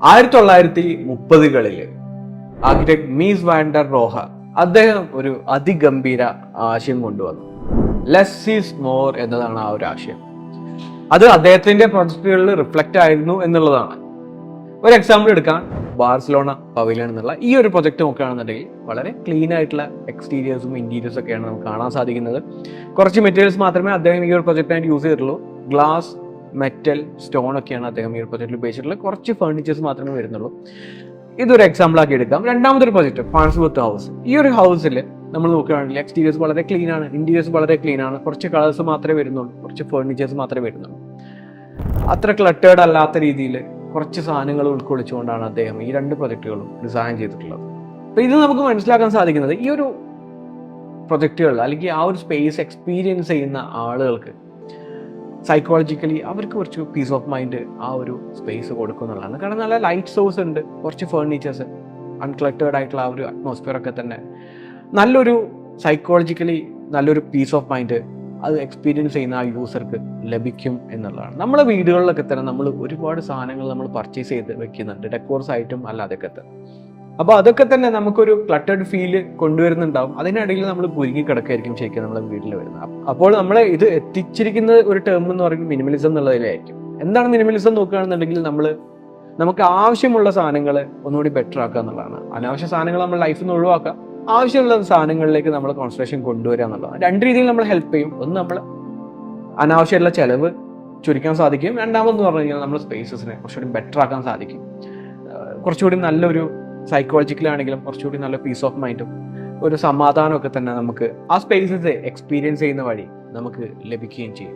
1930-കളിൽ architect മീസ് Vander Roha അദ്ദേഹം ഒരു അതിഗംഭീര ആശയം കൊണ്ടുവന്നു. ലെസ് ഈസ് മോർ എന്നതാണ് ആ ഒരു ആശയം. അത് അദ്ദേഹത്തിന്റെ പ്രൊജക്ടുകളിൽ റിഫ്ലക്റ്റ് ആയിരുന്നു എന്നുള്ളതാണ്. ഒരു എക്സാമ്പിൾ എടുക്കാൻ, ബാർസലോണ പവലിയൻ എന്നുള്ള ഈ ഒരു പ്രൊജക്ട് നോക്കുകയാണെന്നുണ്ടെങ്കിൽ വളരെ ക്ലീൻ ആയിട്ടുള്ള എക്സ്റ്റീരിയേഴ്സും ഇന്റീരിയേഴ്സും ഒക്കെയാണ് നമുക്ക് കാണാൻ സാധിക്കുന്നത്. കുറച്ച് മെറ്റീരിയൽസ് മാത്രമേ അദ്ദേഹം ഈ ഒരു പ്രൊജക്റ്റിനായിട്ട് യൂസ് ചെയ്തിട്ടുള്ളൂ. ഗ്ലാസ്, മെറ്റൽ, സ്റ്റോൺ ഒക്കെയാണ് അദ്ദേഹം ഈ ഒരു പ്രൊജക്റ്റിൽ ഉപയോഗിച്ചിട്ടുള്ളത്. കുറച്ച് ഫർണിച്ചേഴ്സ് മാത്രമേ വരുന്നുള്ളൂ. ഇതൊരു എക്സാമ്പിൾ ആക്കി എടുക്കാം. രണ്ടാമതൊരു പ്രൊജക്ട് ഫാൻസ്വർത്ത് ഹൗസ്. ഈ ഒരു ഹൗസിൽ നമ്മൾ നോക്കുകയാണെങ്കിൽ എക്സ്റ്റീരിയേഴ്സ് വളരെ ക്ലീൻ ആണ്, ഇന്റീരിയേഴ്സ് വളരെ ക്ലീൻ ആണ്. കുറച്ച് കളേഴ്സ് മാത്രമേ വരുന്നുള്ളൂ, കുറച്ച് ഫർണിച്ചേഴ്സ് മാത്രമേ വരുന്നുള്ളൂ. അത്ര ക്ലട്ടേർഡ് അല്ലാത്ത രീതിയിൽ കുറച്ച് സാധനങ്ങൾ ഉൾക്കൊള്ളിച്ചുകൊണ്ടാണ് അദ്ദേഹം ഈ രണ്ട് പ്രൊജക്ടുകളും ഡിസൈൻ ചെയ്തിട്ടുള്ളത്. അപ്പോൾ ഇത് നമുക്ക് മനസ്സിലാക്കാൻ സാധിക്കുന്നത് ഈ ഒരു പ്രൊജക്ടുകളിൽ അല്ലെങ്കിൽ ആ ഒരു സ്പേസ് എക്സ്പീരിയൻസ് ചെയ്യുന്ന ആളുകൾക്ക് സൈക്കോളജിക്കലി അവർക്ക് കുറച്ച് പീസ് ഓഫ് മൈൻഡ് ആ ഒരു സ്പേസ് കൊടുക്കുന്നുള്ളതാണ്. കാരണം നല്ല ലൈറ്റ് സോഴ്സ് ഉണ്ട്, കുറച്ച് ഫർണിച്ചേഴ്സ്, അൺക്ലട്ടേർഡ് ആയിട്ടുള്ള ആ ഒരു അറ്റ്മോസ്ഫിയർ ഒക്കെ തന്നെ നല്ലൊരു സൈക്കോളജിക്കലി നല്ലൊരു പീസ് ഓഫ് മൈൻഡ് അത് എക്സ്പീരിയൻസ് ചെയ്യുന്ന ആ യൂസർക്ക് ലഭിക്കും എന്നുള്ളതാണ്. നമ്മളെ വീടുകളിലൊക്കെ തന്നെ നമ്മൾ ഒരുപാട് സാധനങ്ങൾ നമ്മൾ പർച്ചേസ് ചെയ്ത് വെക്കുന്നുണ്ട്, ഡെക്കോർസ് ആയിട്ടും അല്ലാതൊക്കെ തന്നെ. അപ്പോൾ അതൊക്കെ തന്നെ നമുക്കൊരു ക്ലട്ടേർഡ് ഫീല് കൊണ്ടുവരുന്നുണ്ടാവും. അതിനിടയിൽ നമ്മൾ കുരുങ്ങി കിടക്കായിരിക്കും ശരിക്കും നമ്മളെ വീട്ടിൽ വരുന്നത്. അപ്പോൾ നമ്മളെ ഇത് എത്തിച്ചിരിക്കുന്ന ഒരു ടേം എന്ന് പറയുന്നത് മിനിമലിസം എന്നുള്ളതിലായിരിക്കും. എന്താണ് മിനിമലിസം നോക്കുകയാണെന്നുണ്ടെങ്കിൽ നമുക്ക് ആവശ്യമുള്ള സാധനങ്ങൾ ഒന്നുകൂടി ബെറ്റർ ആക്കുക എന്നുള്ളതാണ്. അനാവശ്യ സാധനങ്ങൾ നമ്മൾ ലൈഫിൽ നിന്ന് ഒഴിവാക്കുക, ആവശ്യമുള്ള സാധനങ്ങളിലേക്ക് നമ്മൾ കോൺസെൻട്രേഷൻ കൊണ്ടുവരിക എന്നുള്ളതാണ്. രണ്ട് രീതിയിൽ നമ്മൾ ഹെൽപ്പ് ചെയ്യും. ഒന്ന്, നമ്മൾ അനാവശ്യമുള്ള ചെലവ് ചുരുക്കാൻ സാധിക്കും. രണ്ടാമതെന്ന് പറഞ്ഞു കഴിഞ്ഞാൽ നമ്മൾ സ്പേസസിനെ കുറച്ചുകൂടി ബെറ്റർ ആക്കാൻ സാധിക്കും. കുറച്ചുകൂടി നല്ലൊരു സൈക്കോളജിക്കലാണെങ്കിലും കുറച്ചുകൂടി നല്ല പീസ് ഓഫ് മൈൻഡും ഒരു സമാധാനമൊക്കെ തന്നെ നമുക്ക് ആ സ്പേസസ് എക്സ്പീരിയൻസ് ചെയ്യുന്ന വഴി നമുക്ക് ലഭിക്കുകയും ചെയ്യും.